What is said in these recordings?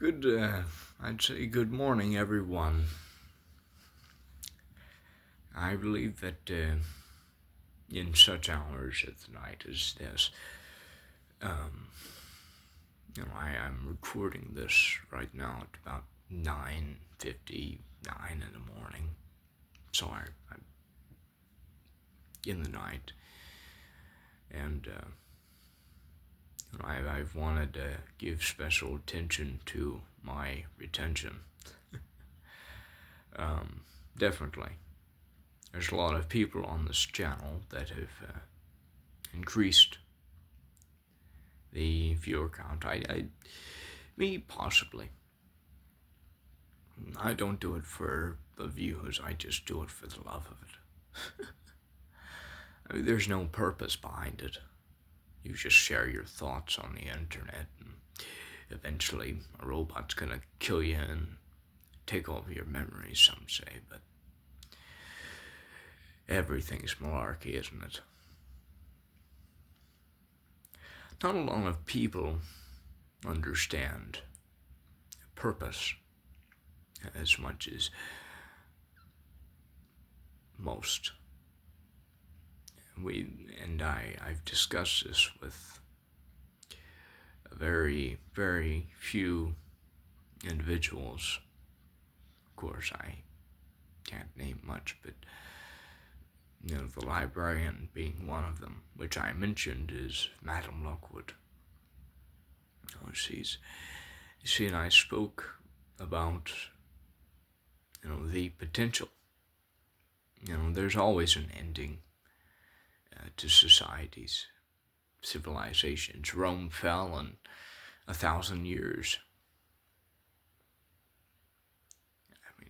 Good, I'd say good morning, everyone. I believe that in such hours of the night as this, um, I'm recording this right now at about 9:59 in the morning. So I'm in the night, and I've wanted to give special attention to my retention. Definitely. There's a lot of people on this channel that have increased the viewer count. Me possibly. I don't do it for the views. I just do it for the love of it. There's no purpose behind it. You just share your thoughts on the internet, and eventually a robot's gonna kill you and take over your memories. Some say, but everything's malarkey, isn't it? Not a lot of people understand purpose as much as most. I've discussed this with a very few individuals. Of course, I can't name much, but the librarian being one of them, which I mentioned is Madame Lockwood. She and I spoke about the potential. There's always an ending to societies, civilizations. Rome fell in 1,000 years.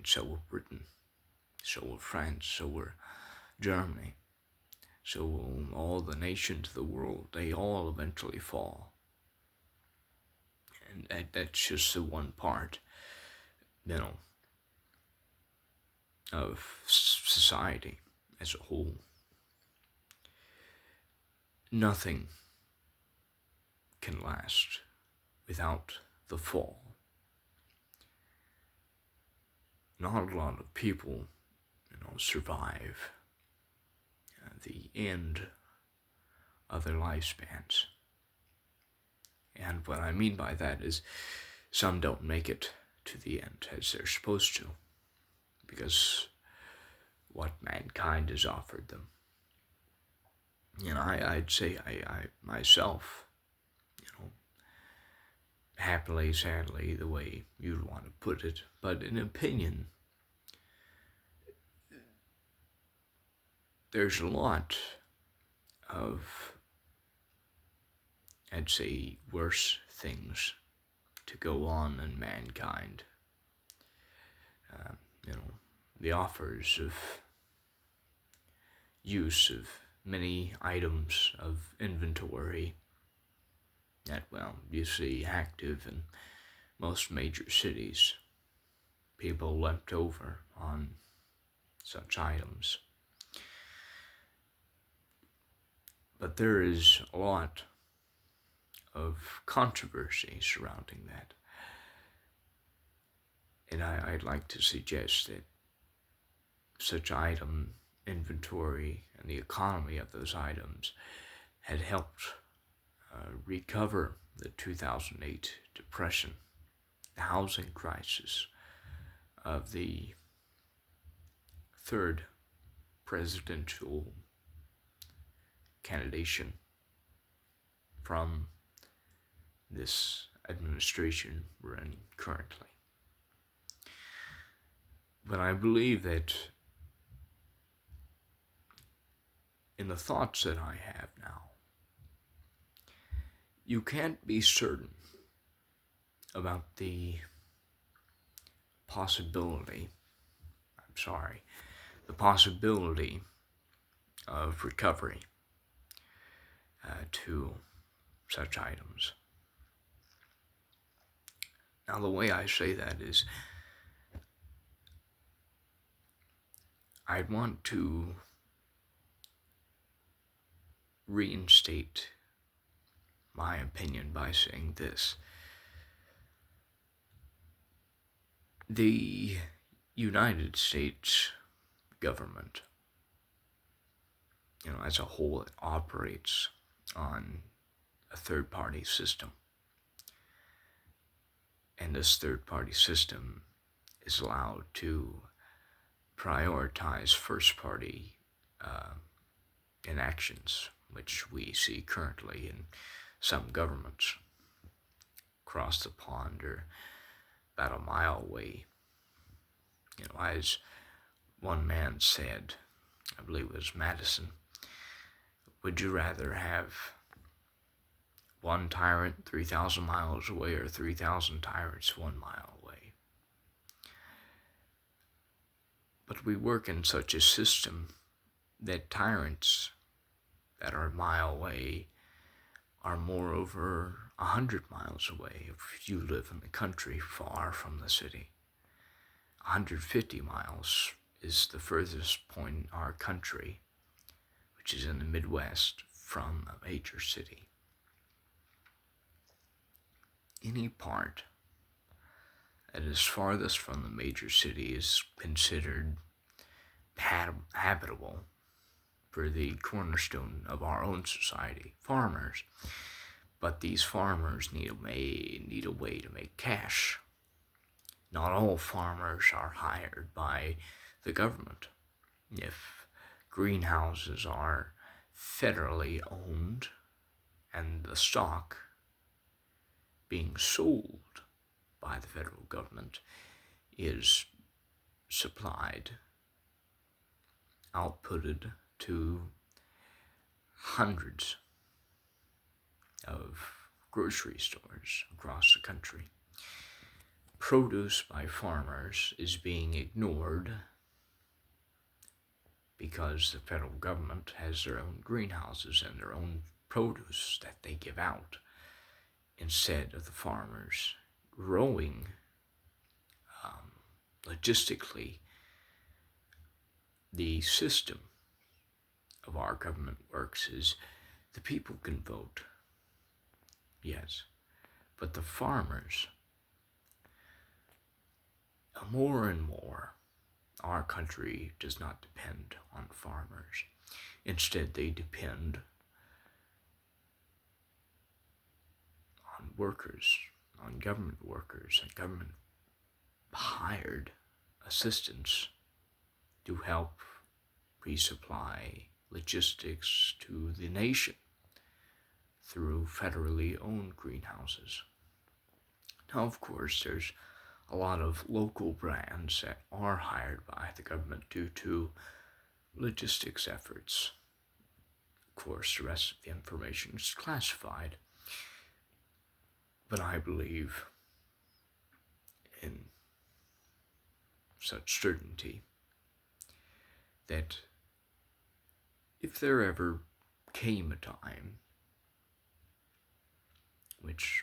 So were Britain, so were France, so were Germany. So all the nations of the world, they all eventually fall. And that's just the one part, of society as a whole. Nothing can last without the fall. Not a lot of people, survive the end of their lifespans. And what I mean by that is some don't make it to the end as they're supposed to, because what mankind has offered them. I'd say I myself, happily, sadly, the way you'd want to put it, but in opinion, there's a lot of, I'd say, worse things to go on in mankind. The offers of use of many items of inventory that, you see active in most major cities. People left over on such items. But there is a lot of controversy surrounding that. And I'd like to suggest that such item inventory and the economy of those items had helped recover the 2008 depression, the housing crisis of the third presidential candidation from this administration we're in currently. But I believe that in the thoughts that I have now, you can't be certain about the possibility of recovery to such items. Now, the way I say that is, I'd want to reinstate my opinion by saying this. The United States government, as a whole, it operates on a third-party system. And this third-party system is allowed to prioritize first-party inactions, which we see currently in some governments across the pond or about a mile away. As one man said, I believe it was Madison, would you rather have one tyrant 3,000 miles away or 3,000 tyrants 1 mile away? But we work in such a system that tyrants that are a mile away are moreover 100 miles away if you live in the country far from the city. 150 miles is the furthest point in our country, which is in the Midwest, from a major city. Any part that is farthest from the major city is considered habitable for the cornerstone of our own society, farmers. But these farmers need a way to make cash. Not all farmers are hired by the government. If greenhouses are federally owned and the stock being sold by the federal government is supplied, outputted to hundreds of grocery stores across the country, produce by farmers is being ignored because the federal government has their own greenhouses and their own produce that they give out, instead of the farmers growing logistically. The system of our government works is the people can vote, yes, but the farmers, more and more, our country does not depend on farmers. Instead, they depend on workers, on government workers and government hired assistants to help resupply logistics to the nation through federally owned greenhouses. Now, of course, there's a lot of local brands that are hired by the government due to logistics efforts. Of course, the rest of the information is classified. But I believe in such certainty that if there ever came a time, which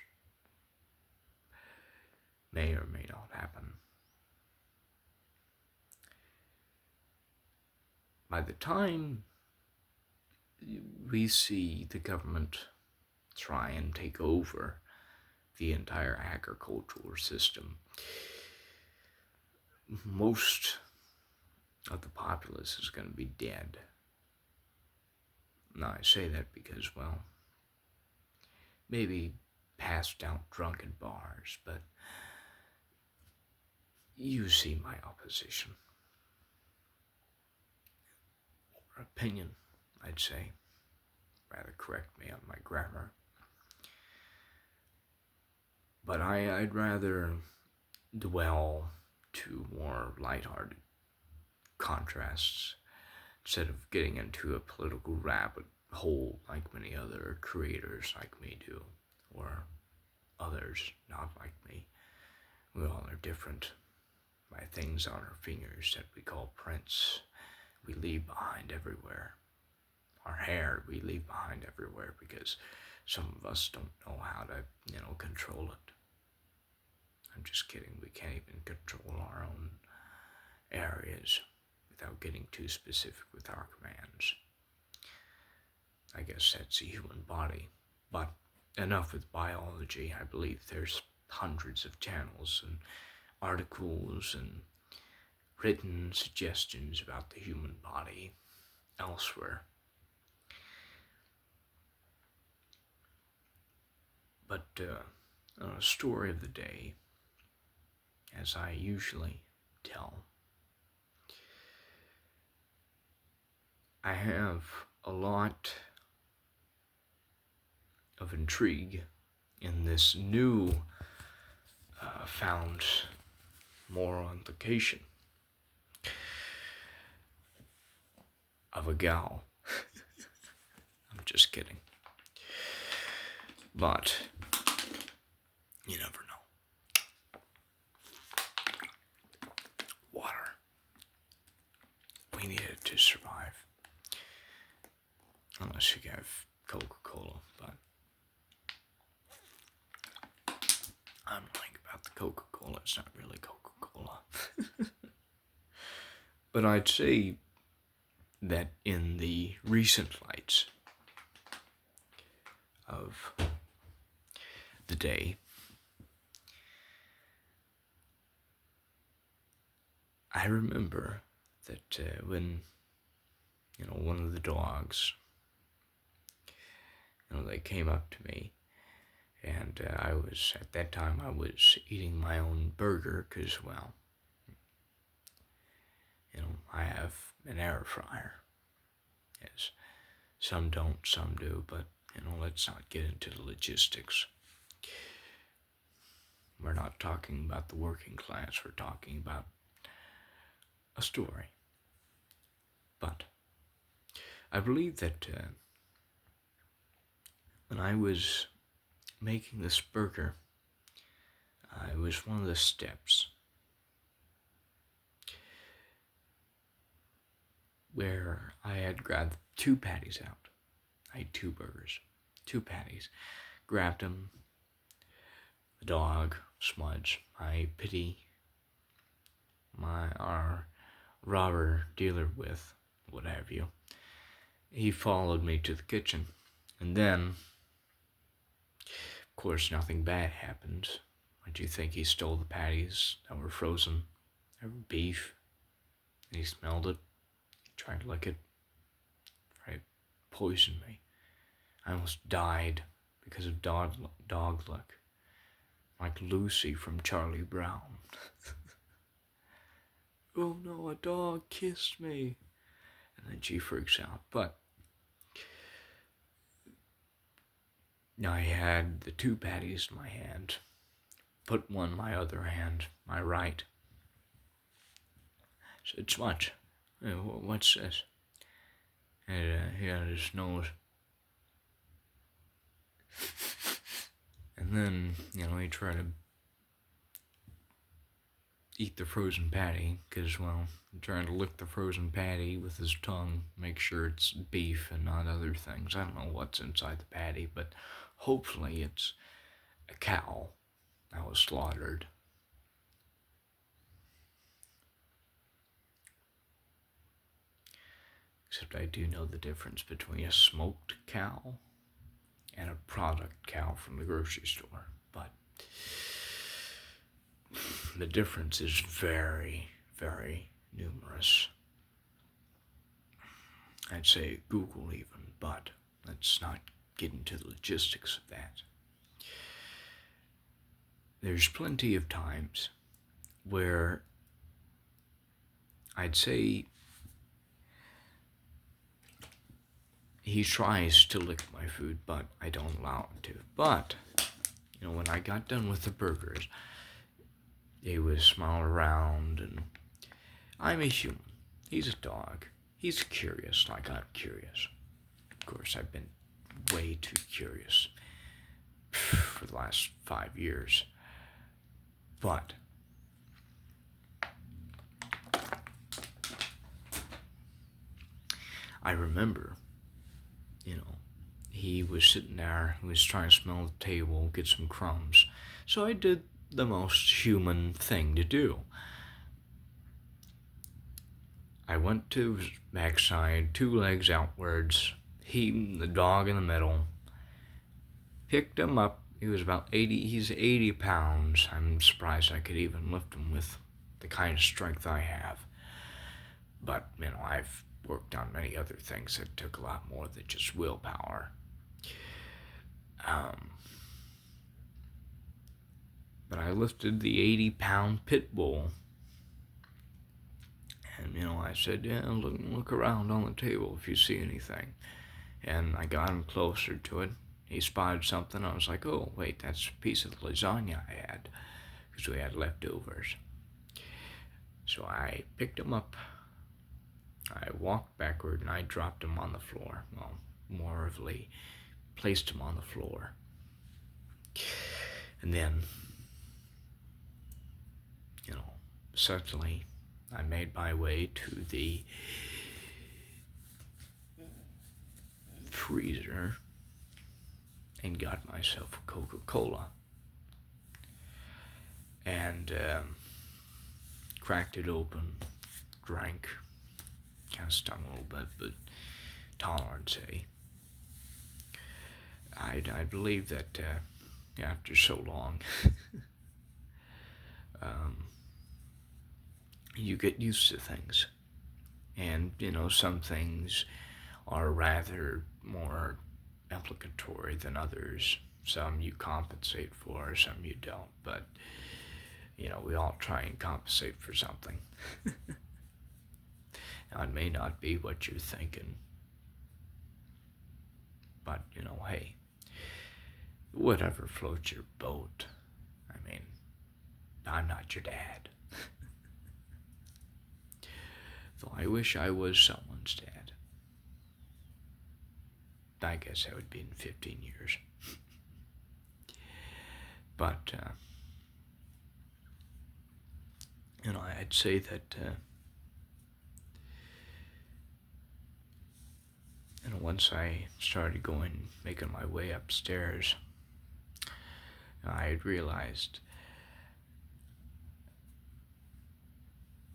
may or may not happen, by the time we see the government try and take over the entire agricultural system, most of the populace is going to be dead. Now, I say that because, well, maybe passed out drunk in bars, but you see my opposition. Or opinion, I'd say. Rather correct me on my grammar. But I'd rather dwell to more lighthearted contrasts instead of getting into a political rabbit hole like many other creators like me do, or others not like me. We all are different by things on our fingers that we call prints we leave behind everywhere. Our hair we leave behind everywhere because some of us don't know how to, control it. I'm just kidding. We can't even control our own areas without getting too specific with our commands. I guess that's the human body. But enough with biology. I believe there's hundreds of channels, and articles and written suggestions about the human body elsewhere. But a story of the day, as I usually tell, I have a lot of intrigue in this new found moral implication of a gal. I'm just kidding. But you never know. Water. We need it to survive. Unless you have Coca-Cola, but I'm lying about the Coca-Cola. It's not really Coca-Cola. But I'd say that in the recent lights of the day, I remember that when, one of the dogs, they came up to me, and at that time I was eating my own burger, because, well, I have an air fryer. Yes, some don't, some do, but, let's not get into the logistics. We're not talking about the working class, we're talking about a story. But I believe that when I was making this burger, it was one of the steps where I had grabbed 2 patties out. I had 2 burgers, 2 patties. Grabbed them. The dog, Smudge, my pity, our robber dealer with, what have you, he followed me to the kitchen. And then, of course, nothing bad happened. What do you think? He stole the patties that were frozen. They were beef. And he smelled it. He tried to lick it. Tried to poison me. I almost died because of dog luck. Like Lucy from Charlie Brown. Oh no, a dog kissed me. And then she freaks out. But I had the 2 patties in my hand. Put one in my other hand, my right. Said, Smudge, what's this? And he had his nose. And then, he tried to eat the frozen patty, because, well, trying to lick the frozen patty with his tongue, make sure it's beef and not other things. I don't know what's inside the patty, but hopefully it's a cow that was slaughtered. Except I do know the difference between a smoked cow and a product cow from the grocery store. But the difference is very, very numerous. I'd say Google even, but let's not get into the logistics of that. There's plenty of times where I'd say he tries to lick my food, but I don't allow him to. But, when I got done with the burgers, he would smile around, and I'm a human. He's a dog. He's curious like I'm curious. Of course, I've been way too curious for the last 5 years. But I remember, he was sitting there, he was trying to smell the table, get some crumbs. So I did the most human thing to do. I went to his backside, 2 legs outwards, he, the dog in the middle, picked him up He was about 80, he's 80 pounds. I'm surprised I could even lift him with the kind of strength I have. But, I've worked on many other things that took a lot more than just willpower. But I lifted the 80-pound pit bull. And, I said, yeah, look around on the table if you see anything. And I got him closer to it. He spotted something. I was like, oh, wait, that's a piece of lasagna I had, because we had leftovers. So I picked him up. I walked backward and I dropped him on the floor. Well, morally placed him on the floor. And then, suddenly I made my way to the freezer and got myself a Coca-Cola. And cracked it open, drank, kind of stung a little bit, but tolerance, eh? I believe that after so long, you get used to things. And, some things are rather more implicatory than others. Some you compensate for, some you don't. But, we all try and compensate for something. Now, it may not be what you're thinking. But, hey, whatever floats your boat. I'm not your dad. Though I wish I was someone's dad. I guess that would be in 15 years. But, I'd say that, once I started making my way upstairs, I had realized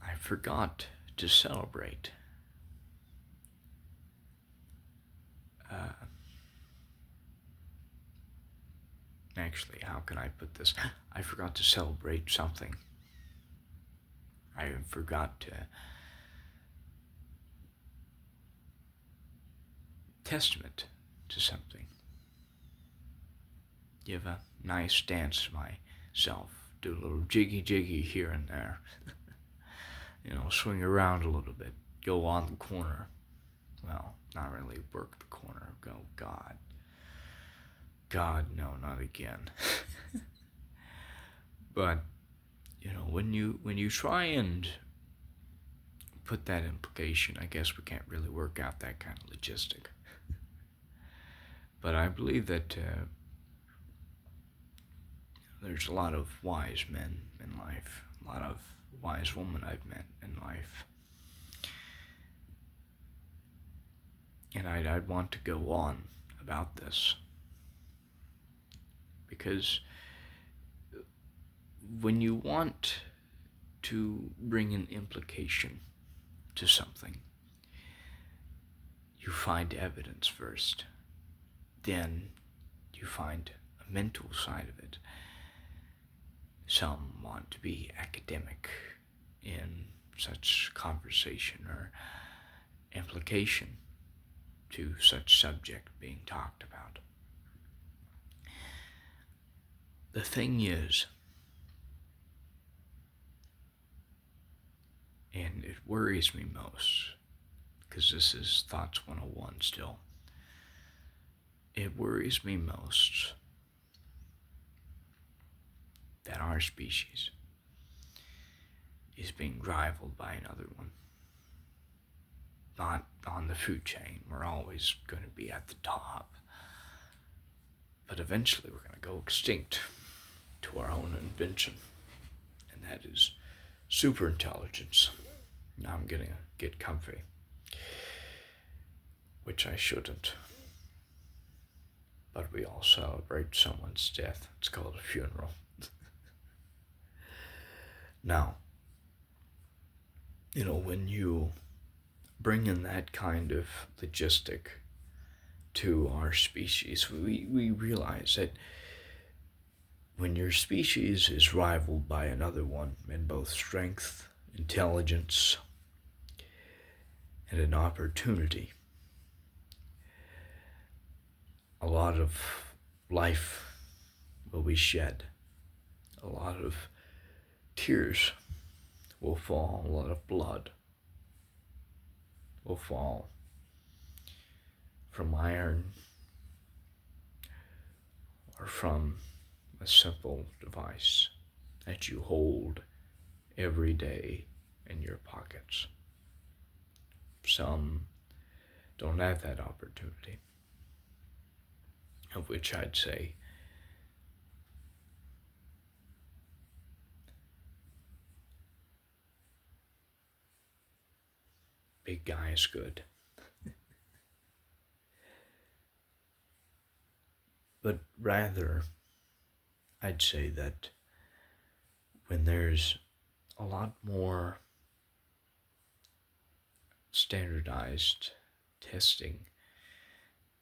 I forgot to celebrate. Actually, how can I put this? I forgot to celebrate something. I forgot to testament to something. Give a nice dance to myself. Do a little jiggy here and there. Swing around a little bit. Go on the corner. Well, not really work the corner. Go, God, no, not again. But, when you try and put that implication, I guess we can't really work out that kind of logistic. But I believe that there's a lot of wise men in life, a lot of wise women I've met in life. And I'd want to go on about this. Because when you want to bring an implication to something, you find evidence first. Then you find a mental side of it. Some want to be academic in such conversation or implication to such subject being talked about. The thing is, and it worries me most, because this is Thoughts 101 still, it worries me most that our species is being rivaled by another one. Not on the food chain. We're always going to be at the top. But eventually we're going to go extinct to our own invention. And that is superintelligence. Now I'm going to get comfy. Which I shouldn't. But we all celebrate someone's death. It's called a funeral. Now, when you bring in that kind of logistic to our species, we realize that When your species is rivaled by another one in both strength, intelligence, and an opportunity, a lot of life will be shed. A lot of tears will fall. A lot of blood will fall from iron or from a simple device that you hold every day in your pockets. Some don't have that opportunity, of which I'd say big guy is good. But rather, I'd say that when there's a lot more standardized testing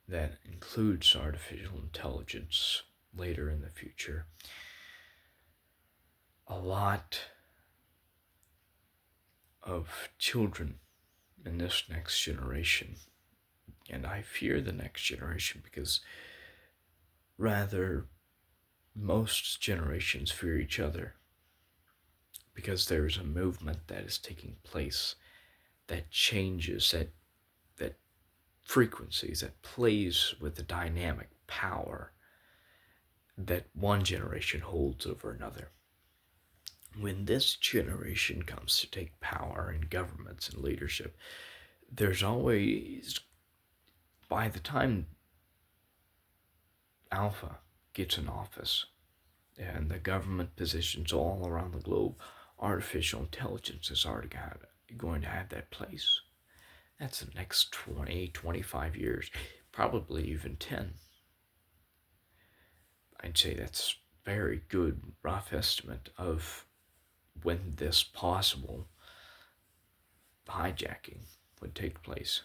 that includes artificial intelligence later in the future, a lot of children in this next generation, and I fear the next generation because rather most generations fear each other, because there's a movement that is taking place that changes, that frequencies, that plays with the dynamic power that one generation holds over another. When this generation comes to take power in governments and leadership, there's always, by the time Alpha gets in office and the government positions all around the globe, artificial intelligence is already going to have that place. That's the next 20, 25 years, probably even 10. I'd say that's very good rough estimate of when this possible hijacking would take place.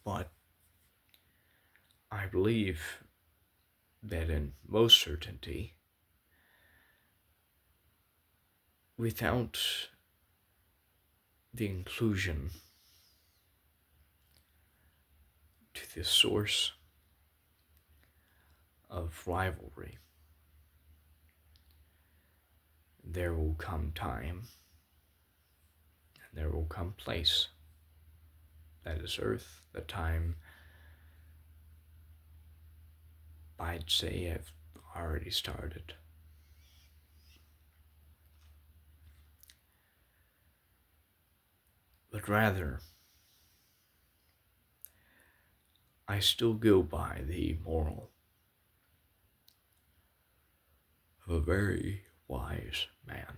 But I believe that in most certainty, without the inclusion to the source of rivalry, there will come time and there will come place. That is Earth, the time I'd say have already started. But rather, I still go by the moral of a very wise man.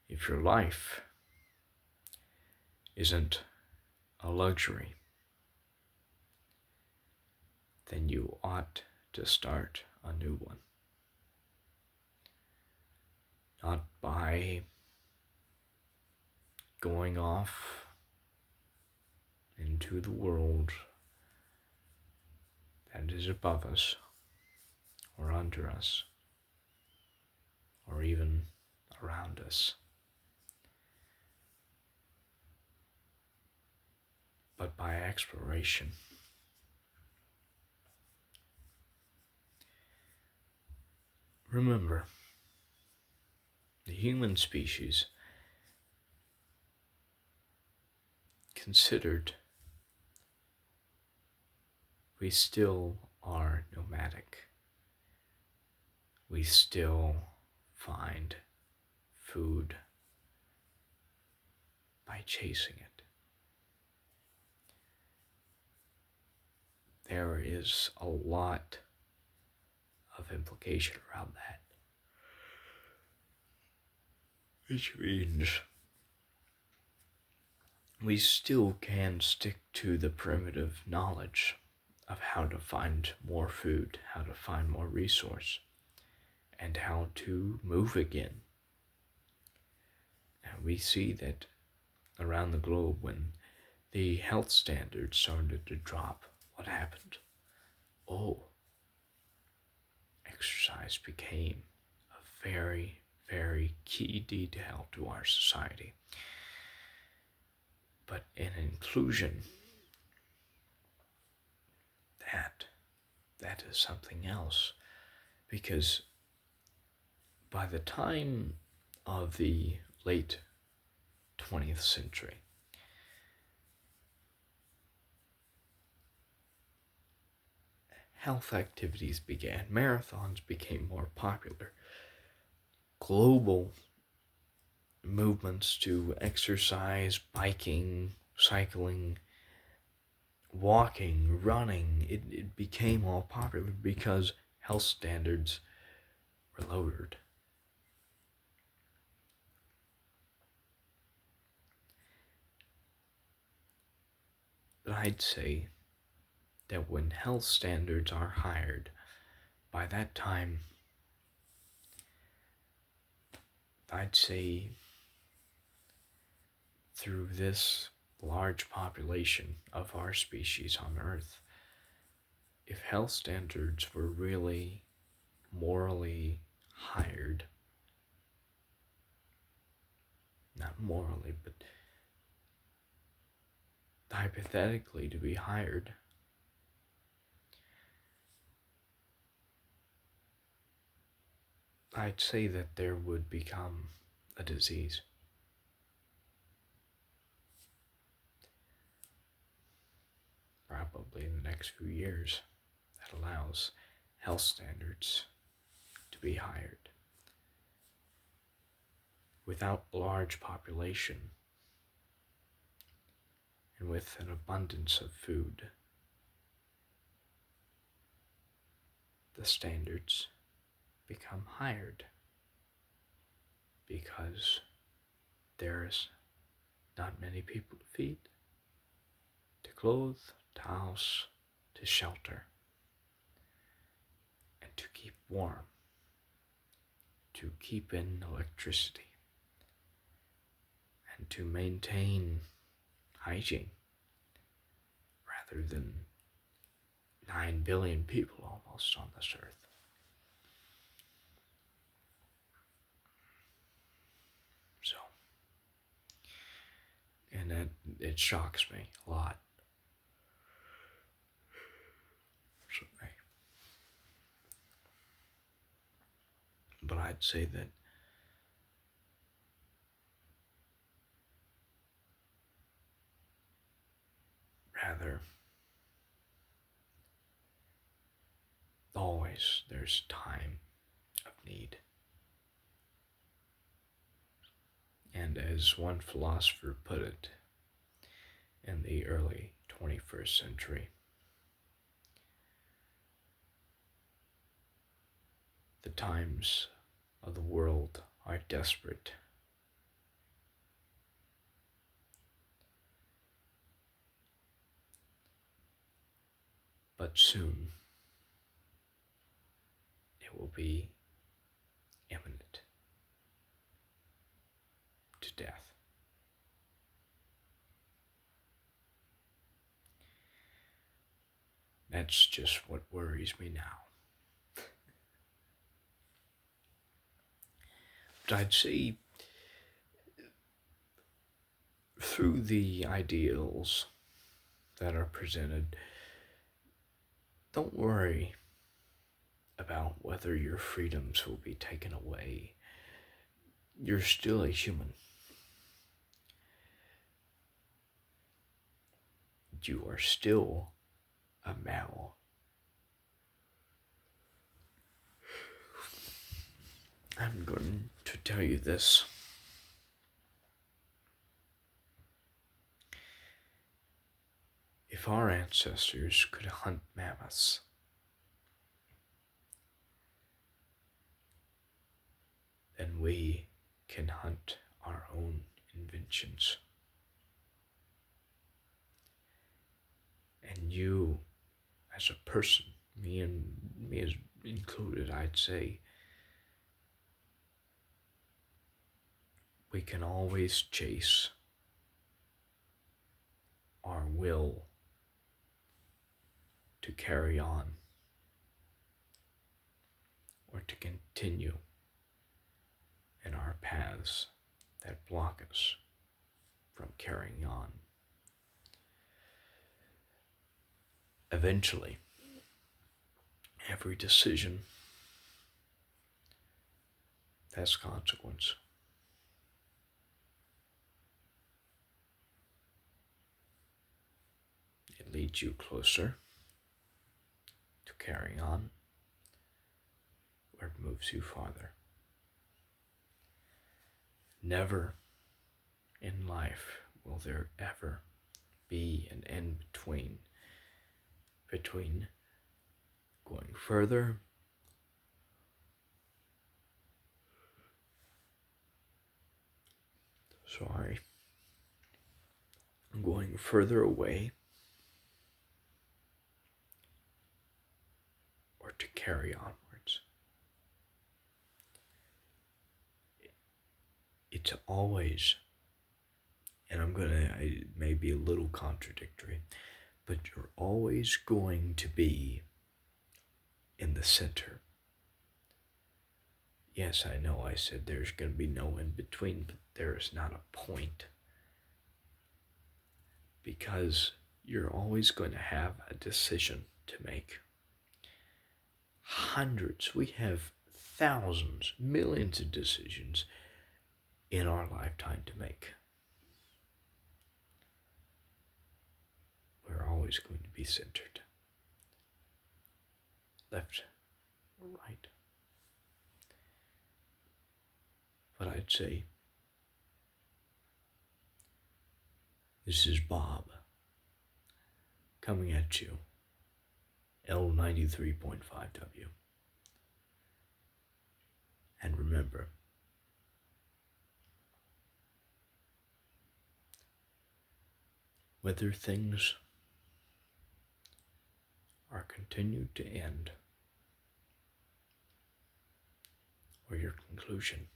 If your life isn't a luxury, then you ought to start a new one. Not by going off into the world that is above us, or under us, or even around us, but by exploration. Remember, the human species considered, we still are nomadic. We still find food by chasing it. There is a lot of implication around that, which means we still can stick to the primitive knowledge of how to find more food, how to find more resource, and how to move again. And we see that around the globe, when the health standards started to drop, what happened? Oh, exercise became a very, very key detail to our society. But in inclusion, that is something else. Because by the time of the late 20th century, health activities began. Marathons became more popular. Global movements to exercise, biking, cycling, walking, running, it became all popular because health standards were lowered. But I'd say that when health standards are higher, by that time, I'd say through this large population of our species on Earth, if health standards were really morally higher, not morally, but hypothetically to be hired, I'd say that there would become a disease. Probably in the next few years that allows health standards to be hired. Without large population and with an abundance of food, the standards become hired because there's not many people to feed, to clothe, to house, to shelter, and to keep warm, to keep in electricity, and to maintain hygiene rather than 9 billion people almost on this earth. So, and it shocks me a lot. But I'd say that rather always there's time of need. And as one philosopher put it in the early 21st century, the times of the world are desperate. But soon it will be imminent to death. That's just what worries me now. But I'd say through the ideals that are presented, don't worry about whether your freedoms will be taken away. You're still a human. You are still a male. I'm going to tell you this. If our ancestors could hunt mammoths, then we can hunt our own inventions. And you, as a person, me as included, I'd say, we can always chase our will to carry on or to continue in our paths that block us from carrying on. Eventually, every decision has consequence. It leads you closer to carrying on, or it moves you farther. Never in life will there ever be an in-between between going further going further away or to carry onwards. It's always, and it may be a little contradictory, but you're always going to be in the center. Yes, I know I said there's going to be no in between, but there is not a point. Because you're always going to have a decision to make. Hundreds, we have thousands, millions of decisions in our lifetime to make. We're always going to be centered. Left or right. But I'd say, this is Bob coming at you, L93.5W. And remember, whether things are continued to end or your conclusion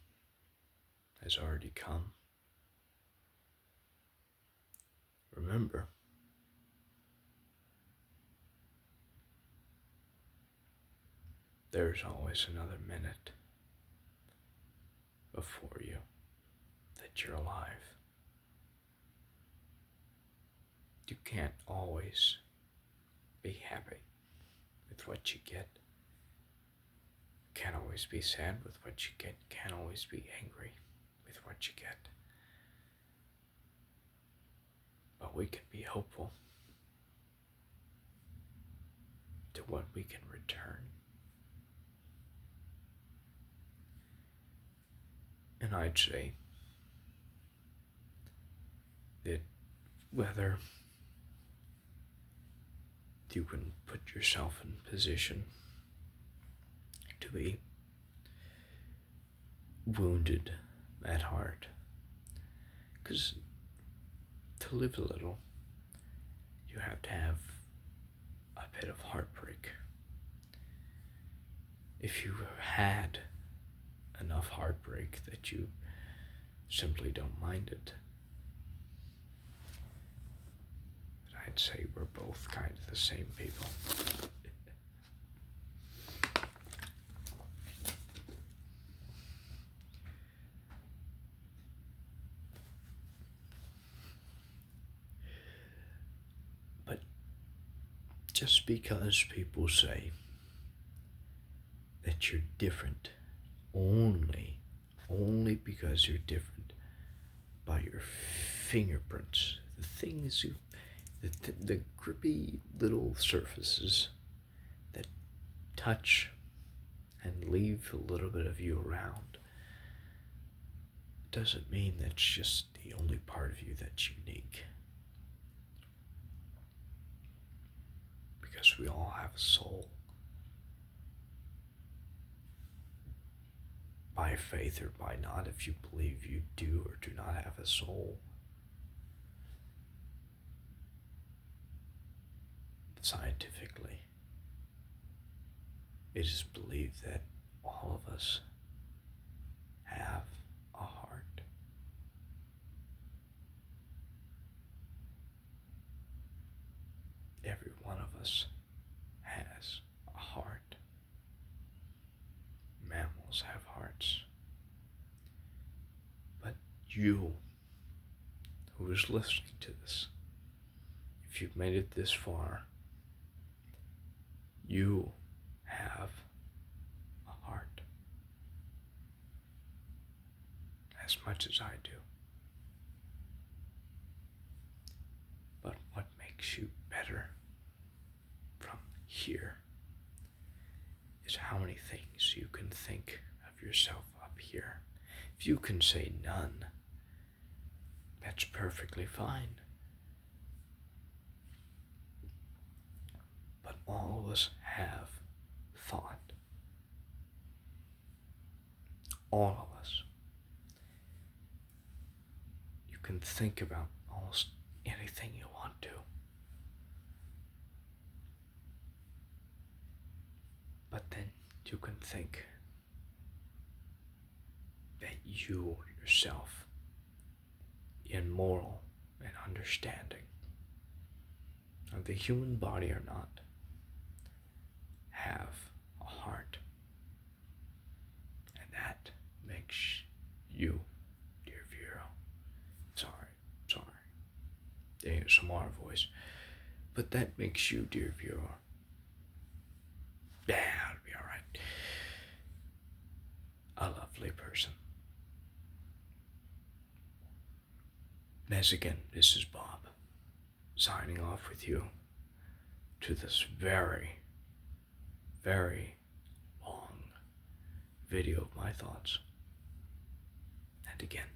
has already come, remember, there's always another minute before you that you're alive. You can't always be happy with what you get. Can't always be sad with what you get. Can't always be angry with what you get. But we can be hopeful to what we can return. And I'd say that whether you can put yourself in position to be wounded at heart, because to live a little, you have to have a bit of heartbreak. If you had enough heartbreak that you simply don't mind it, I'd say we're both kind of the same people. But just because people say that you're different only because you're different by your fingerprints, the things you the grippy little surfaces that touch and leave a little bit of you around, doesn't mean that's just the only part of you that's unique. Because we all have a soul. By faith or by not, if you believe you do or do not have a soul, scientifically, it is believed that all of us have a heart. one of us has a heart. Mammals have hearts. But you, who is listening to this, if you've made it this far, you have a heart. As much as I do. But what makes you better from here is how many things you can think of yourself up here. If you can say none, that's perfectly fine. But all of us have thought. All of us. You can think about almost anything you want to. But then you can think that you yourself, in moral and understanding of the human body or not, have a heart. And that makes you, dear Vero, sorry, the ASMR voice, but that makes you, dear viewer, yeah, it'll be alright, a lovely person. As again, this is Bob, signing off with you to this very, very long video of my thoughts. And again,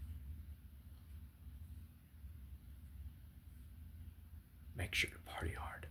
make sure to party hard.